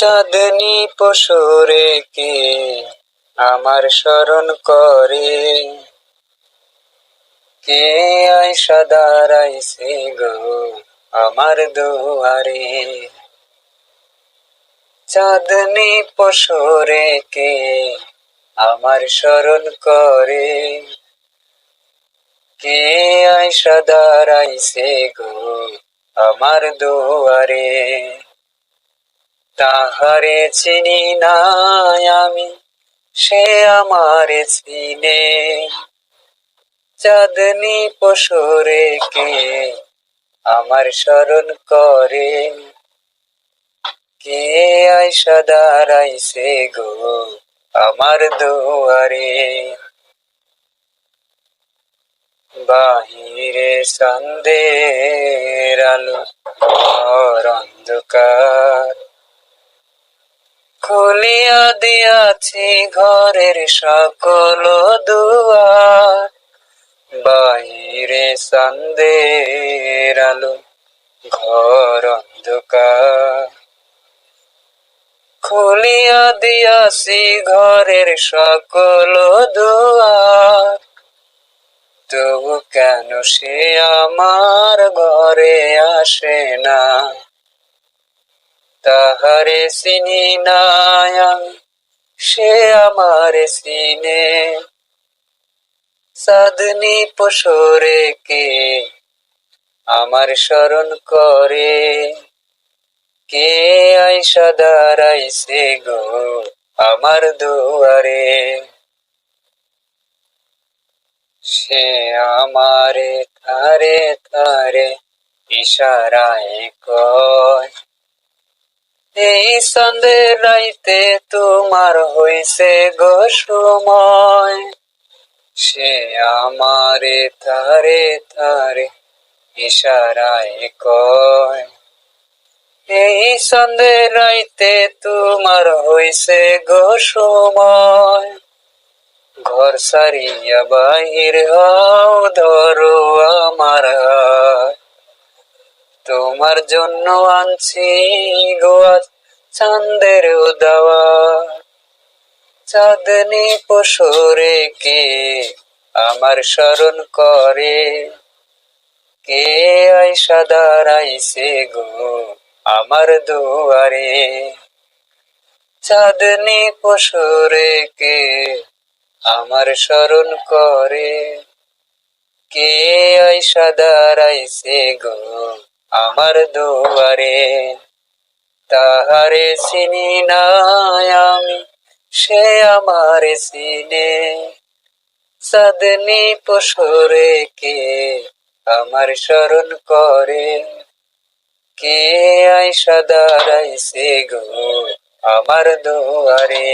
চাঁদনী পশুরে কে আমার স্মরণ করে, কে আইসা দাঁড়াইছে গো আমার দুয়ারে। চাঁদনী পশুরে কে আমার স্মরণ করে, কে আইসা দাঁড়াইছে গো আমার দুয়ারে। তাহারে চিনি নাই আমি, সে আমারে চিনে। চাঁদনী পশুরে কে আমার স্মরণ করে, কে আইসা দাঁড়াইছে গো আমার দুয়ারে। বাহিরে চাঁদের আলো, ঘর অন্ধকার। খুলিয়া দিয়াছি ঘরের সকল দুয়ার। বাহিরে চাঁদের আলো, ঘর অন্ধকার। খুলিয়া দিয়াছি ঘরের সকল দুয়ার। তবু কেন সে আমার ঘরে আসে না, তাহারে চিনি নাই আমি, সে আমারে চিনে। চাঁদনী পশুরে কে আমার স্মরণ করে, কে আইসা দাঁড়াইছে গো আমার দুয়ারে। সে আমারে থারে থারে ইশারায় কয়, এই সন্ধ্যের রাইতে তোমার হইছে গো সময়। সে আমারে থারে থারে ইশারায় কয়, এই সন্ধ্যের রাইতে তোমার হইছে গো সময়। ঘর সারিয়া বাহির হও, ধরো আমার হাত। তোমার জন্য আনছি গো আজ চাঁদের দাওয়াত। চাঁদনী পশুরে কে আমার স্মরণ করে, কে আইসা দাঁড়াইছে গো আমার দুয়ারে। চাঁদনী পশুরে কে আমার স্মরণ করে, কে আইসা দাঁড়াইছে গো আমার দুয়ারে। তাহারে চিনি নাই আমি, সে আমারে চিনে। চাঁদনী পশুরে কে আমার স্মরণ করে, কে আইসা দাঁড়াইছে গো আমার দুয়ারে।